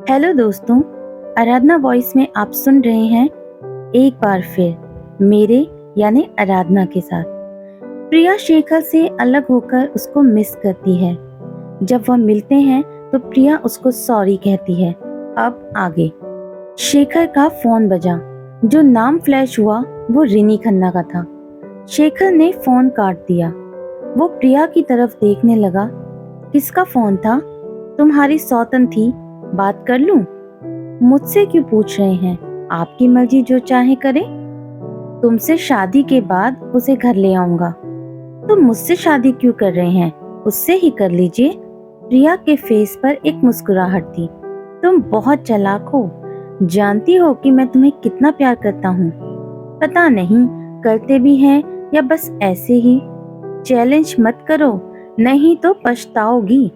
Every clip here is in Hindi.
हेलो दोस्तों, आराधना वॉइस में आप सुन रहे हैं एक बार फिर मेरे यानी आराधना के साथ। प्रिया शेखर से अलग होकर उसको मिस करती है। जब वह मिलते हैं तो प्रिया उसको सॉरी कहती है। अब आगे। शेखर का फोन बजा। जो नाम फ्लैश हुआ वो रिनी खन्ना का था। शेखर ने फोन काट दिया। वो प्रिया की तरफ देखने लगा। किसका फोन था? तुम्हारी सौतन थी, बात कर लूं? मुझसे क्यों पूछ रहे हैं? आपकी मर्जी, जो चाहे करे। तुमसे शादी के बाद उसे घर ले आऊंगा। तुम मुझसे शादी क्यों कर रहे हैं? उससे ही कर लीजिए। प्रिया के फेस पर एक मुस्कुराहट थी। तुम बहुत चालाक हो। जानती हो कि मैं तुम्हें कितना प्यार करता हूँ। पता नहीं करते भी हैं या बस ऐसे ही। चैलेंज मत करो, नहीं तो पछताओगी।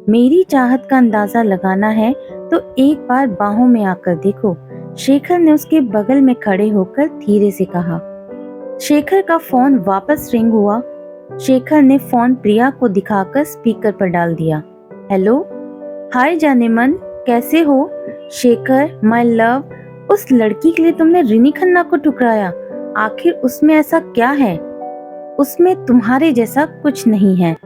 मेरी चाहत का अंदाजा लगाना है तो एक बार बाहों में आकर देखो। शेखर ने उसके बगल में खड़े होकर धीरे से कहा। शेखर का फोन वापस रिंग हुआ। शेखर ने फोन प्रिया को दिखाकर स्पीकर पर डाल दिया। हेलो, हाय जाने मन, कैसे हो? शेखर माय लव, उस लड़की के लिए तुमने रिनी खन्ना को ठुकराया। आखिर उसमें ऐसा क्या है? उसमें तुम्हारे जैसा कुछ नहीं है,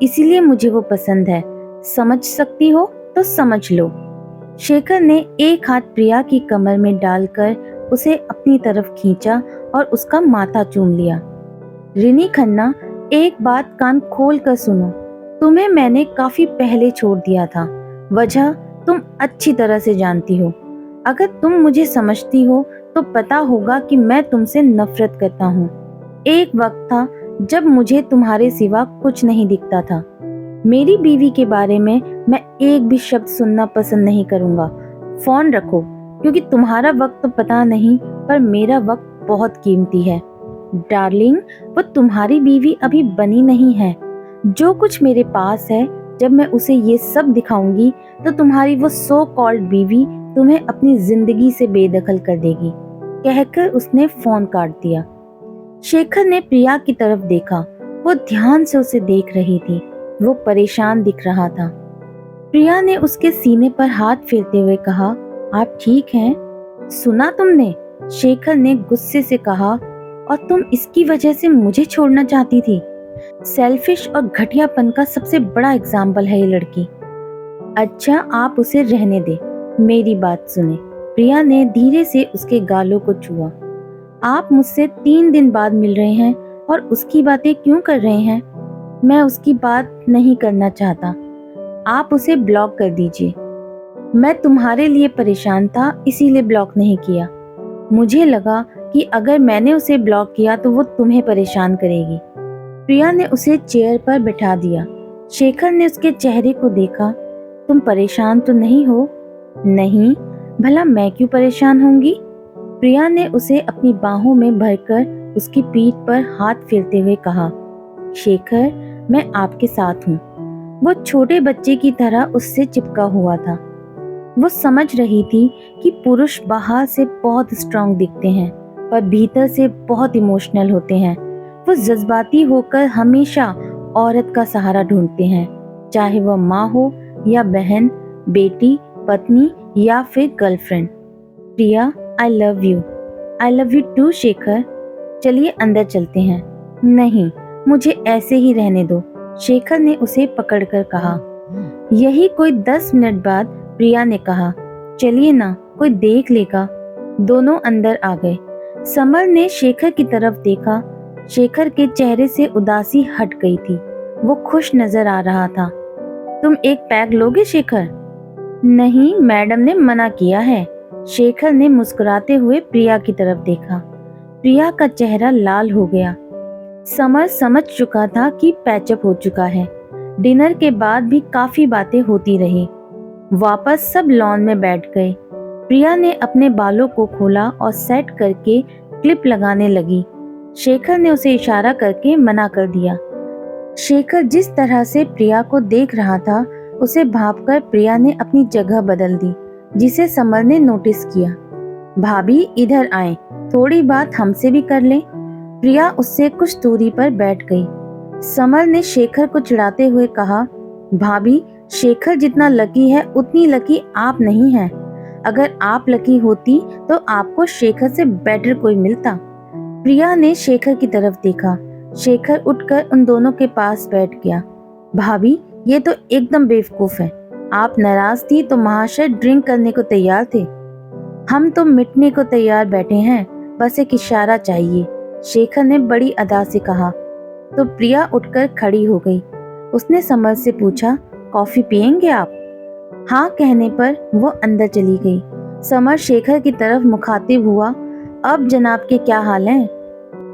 इसीलिए मुझे वो पसंद है। समझ सकती हो तो समझ लो। शेखर ने एक हाथ प्रिया की कमर में डालकर उसे अपनी तरफ खींचा और उसका माथा चूम लिया। रिनी खन्ना, एक बात कान खोल कर सुनो। तुम्हें मैंने काफी पहले छोड़ दिया था। वजह तुम अच्छी तरह से जानती हो। अगर तुम मुझे समझती हो तो पता होगा कि मैं तुमसे नफरत करता हूँ। एक वक्त था जब मुझे तुम्हारे सिवा कुछ नहीं दिखता था। मेरी बीवी के बारे में मैं एक भी शब्द सुनना पसंद नहीं करूंगा। फोन रखो, क्योंकि तुम्हारा वक्त तो पता नहीं, पर मेरा वक्त बहुत कीमती है। डार्लिंग, वो तुम्हारी बीवी अभी बनी नहीं है। जो कुछ मेरे पास है, जब मैं उसे ये सब दिखाऊंगी तो तुम्हारी वो सो कॉल्ड बीवी तुम्हें अपनी जिंदगी से बेदखल कर देगी। कहकर उसने फोन काट दिया। शेखर ने प्रिया की तरफ देखा। वो ध्यान से उसे देख रही थी। वो परेशान दिख रहा था। प्रिया ने उसके सीने पर हाथ फेरते हुए कहा, आप ठीक हैं? सुना तुमने? शेखर ने गुस्से से कहा। और तुम इसकी वजह से मुझे छोड़ना चाहती थी। सेल्फिश और घटियापन का सबसे बड़ा एग्जाम्पल है ये लड़की। अच्छा, आप उसे रहने दे, मेरी बात सुने। प्रिया ने धीरे से उसके गालों को छुआ। आप मुझसे 3 दिन बाद मिल रहे हैं और उसकी बातें क्यों कर रहे हैं? मैं उसकी बात नहीं करना चाहता। आप उसे ब्लॉक कर दीजिए। मैं तुम्हारे लिए परेशान था, इसीलिए ब्लॉक नहीं किया। मुझे लगा कि अगर मैंने उसे ब्लॉक किया तो वो तुम्हें परेशान करेगी। प्रिया ने उसे चेयर पर बैठा दिया। शेखर ने उसके चेहरे को देखा। तुम परेशान तो नहीं हो? नहीं, भला मैं क्यों परेशान होंगी? प्रिया ने उसे अपनी बाहों में भरकर उसकी पीठ पर हाथ फेरते हुए कहा, शेखर, मैं आपके साथ हूँ। वो छोटे बच्चे की तरह उससे चिपका हुआ था। वो समझ रही थी कि पुरुष बाहर से बहुत स्ट्रांग दिखते हैं, पर भीतर से बहुत इमोशनल होते हैं। वो जज्बाती होकर हमेशा औरत का सहारा ढूंढते हैं, चाहे वह माँ हो या बहन, बेटी, पत्नी या फिर girlfriend. Priya, I love you. I love you too Shekhar. चलिए अंदर चलते हैं। नहीं, मुझे ऐसे ही रहने दो, शेखर ने उसे पकड़कर कहा। यही कोई 10 मिनट बाद प्रिया ने कहा, चलिए ना, कोई देख लेगा। दोनों अंदर आ गए। समर ने शेखर की तरफ देखा। शेखर के चेहरे से उदासी हट गई थी। वो खुश नजर आ रहा था। तुम एक पैग लोगे शेखर? नहीं, मैडम ने मना किया है। शेखर ने मुस्कुराते हुए प्रिया की तरफ देखा। प्रिया का चेहरा लाल हो गया। समर समझ चुका था कि पैचअप हो चुका है। डिनर के बाद भी काफी बातें होती रही। वापस सब लॉन में बैठ गए। प्रिया ने अपने बालों को खोला और सेट करके क्लिप लगाने लगी। शेखर ने उसे इशारा करके मना कर दिया। शेखर जिस तरह से प्रिया को देख रहा था, उसे भांपकर प्रिया ने अपनी जगह बदल दी, जिसे समर ने नोटिस किया। भाभी, इधर आए, थोड़ी बात हमसे भी कर लें। प्रिया उससे कुछ दूरी पर बैठ गई। समर ने शेखर को चिढ़ाते हुए कहा, भाभी, शेखर जितना लकी है उतनी लकी आप नहीं हैं। अगर आप लकी होती तो आपको शेखर से बेटर कोई मिलता। प्रिया ने शेखर की तरफ देखा। शेखर उठकर उन दोनों के पास बैठ गया। भाभी, ये तो एकदम बेवकूफ है। आप नाराज थी तो महाशय ड्रिंक करने को तैयार थे। हम तो मिटने को तैयार बैठे हैं, बस एक इशारा चाहिए, शेखर ने बड़ी अदा से कहा। तो प्रिया उठकर खड़ी हो गई। उसने समर से पूछा, कॉफी पियेंगे आप? हाँ कहने पर वो अंदर चली गई। समर शेखर की तरफ मुखातिब हुआ, अब जनाब के क्या हाल हैं?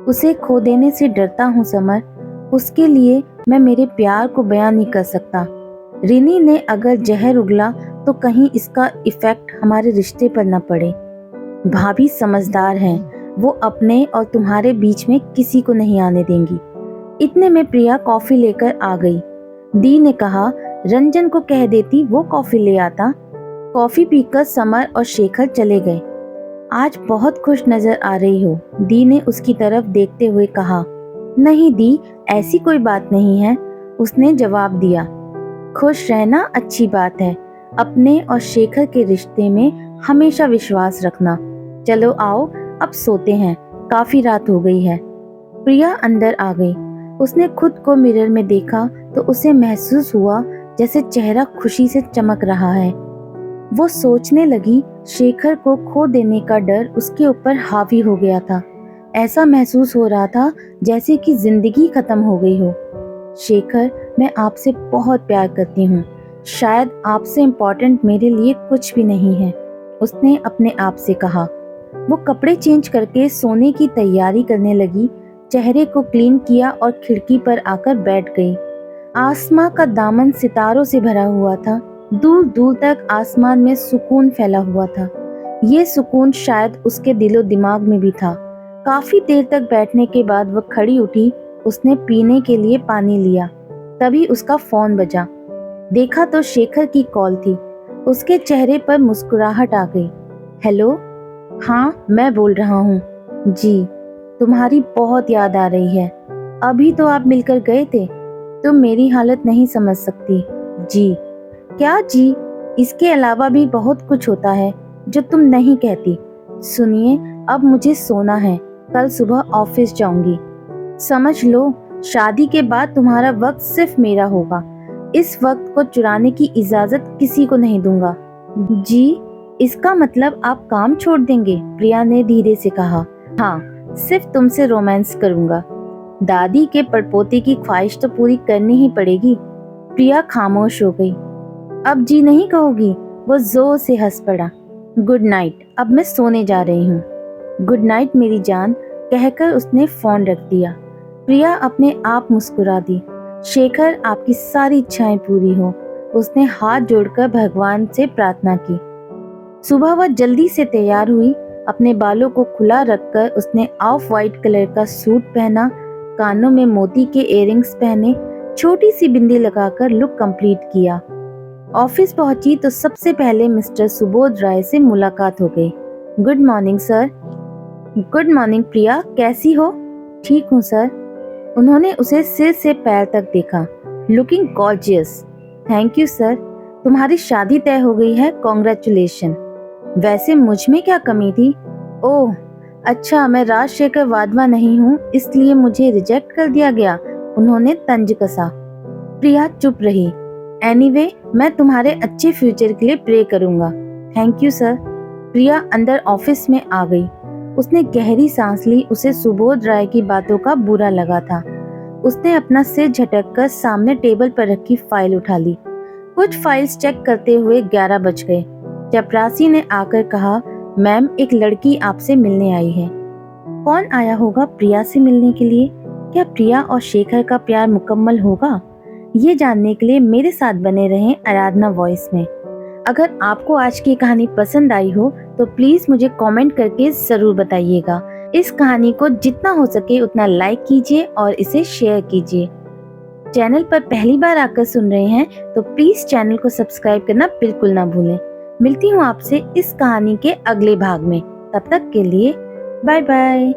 उसे खो देने से डरता हूँ समर, उसके लिए मैं मेरे प्यार को बयान नहीं कर सकता। रिनी ने अगर जहर उगला तो कहीं इसका इफेक्ट हमारे रिश्ते पर न पड़े। भाभी समझदार हैं, वो अपने और तुम्हारे बीच में किसी को नहीं आने देंगी। इतने में प्रिया कॉफी लेकर आ गई। दी ने कहा, रंजन को कह देती वो कॉफी ले आता। कॉफी पीकर समर और शेखर चले गए। आज बहुत खुश नजर आ रही हो, दी ने उसकी तरफ देखते हुए कहा। नहीं दी, ऐसी कोई बात नहीं है, उसने जवाब दिया। खुश रहना अच्छी बात है, अपने और शेखर के रिश्ते में हमेशा विश्वास रखना। चलो आओ, अब सोते हैं, काफी रात हो गई है। प्रिया अंदर आ गई। उसने खुद को मिरर में देखा तो उसे महसूस हुआ जैसे चेहरा खुशी से चमक रहा है। वो सोचने लगी, शेखर को खो देने का डर उसके ऊपर हावी हो गया था। ऐसा महसूस हो रहा था जैसे कि जिंदगी खत्म हो गई हो। शेखर, मैं आपसे बहुत प्यार करती हूँ, शायद आपसे इम्पोर्टेंट मेरे लिए कुछ भी नहीं है, उसने अपने आप से कहा। वो कपड़े चेंज करके सोने की तैयारी करने लगी, चेहरे को क्लीन किया और खिड़की पर आकर बैठ गई। आसमां का दामन सितारों से भरा हुआ था। दूर दूर तक आसमान में सुकून फैला हुआ था। ये सुकून शायद उसके दिलो दिमाग में भी था। काफी देर तक बैठने के बाद वह खड़ी उठी। उसने पीने के लिए पानी लिया। तभी उसका फोन बजा। देखा तो शेखर की कॉल थी। उसके चेहरे पर मुस्कुराहट आ गई। हेलो, हाँ मैं बोल रहा हूँ। जी, तुम्हारी बहुत याद आ रही है। अभी तो आप मिलकर गए थे। तुम मेरी हालत नहीं समझ सकती। जी, क्या जी? इसके अलावा भी बहुत कुछ होता है जो तुम नहीं कहती। सुनिए, अब मुझे सोना है, कल सुबह ऑफिस जाऊंगी। समझ लो, शादी के बाद तुम्हारा वक्त सिर्फ मेरा होगा। इस वक्त को चुराने की इजाजत किसी को नहीं दूंगा। जी, इसका मतलब आप काम छोड़ देंगे? प्रिया ने धीरे से कहा। हाँ, सिर्फ तुमसे रोमांस करूंगा। दादी के पड़पोते की ख्वाहिश तो पूरी करनी ही पड़ेगी। प्रिया खामोश हो गई। अब जी नहीं कहोगी? वो जोर से हंस पड़ा। गुड नाइट, अब मैं सोने जा रही हूँ। गुड नाइट मेरी जान, कहकर उसने फोन रख दिया। प्रिया अपने आप मुस्कुरा दी। शेखर, आपकी सारी इच्छाएं पूरी हो, उसने हाथ जोड़कर भगवान से प्रार्थना की। सुबह वह जल्दी से तैयार हुई। अपने बालों को खुला रखकर उसने ऑफ वाइट कलर का सूट पहना, कानों में मोती के इयररिंग्स पहने, छोटी सी बिंदी लगाकर लुक कंप्लीट किया। ऑफिस पहुंची तो सबसे पहले मिस्टर सुबोध राय से मुलाकात हो गई। Good morning sir. Good morning Priya, कैसी हो? ठीक हूँ सर। उन्होंने उसे सिर से पैर तक देखा। Looking gorgeous. Thank you sir. तुम्हारी शादी तय हो गई है, कॉन्ग्रेचुलेशन। वैसे मुझ में क्या कमी थी? ओह अच्छा, मैं राजशेखर वाधवा नहीं हूँ, इसलिए मुझे रिजेक्ट कर दिया गया, उन्होंने तंज कसा। प्रिया चुप रही। एनीवे, मैं तुम्हारे अच्छे फ्यूचर के लिए प्रे करूंगा। Thank you sir. प्रिया अंदर ऑफिस में आ गई। उसने गहरी सांस ली। उसे सुबोध राय की बातों का बुरा लगा था। उसने अपना सिर झटककर सामने टेबल पर रखी फाइल उठा ली। कुछ फाइल्स चेक करते हुए 11 बज गए। चपरासी ने आकर कहा, मैम एक लड़की आपसे मिलने आई है। कौन आया होगा प्रिया से मिलने के लिए? क्या प्रिया और शेखर का प्यार मुकम्मल होगा? ये जानने के लिए मेरे साथ बने रहें आराधना वॉइस में। अगर आपको आज की कहानी पसंद आई हो तो प्लीज मुझे कमेंट करके जरूर बताइएगा। इस कहानी को जितना हो सके उतना लाइक कीजिए और इसे शेयर कीजिए। चैनल पर पहली बार आकर सुन रहे हैं तो प्लीज चैनल को सब्सक्राइब करना बिल्कुल ना भूलें। मिलती हूँ आपसे इस कहानी के अगले भाग में। तब तक के लिए बाय बाय।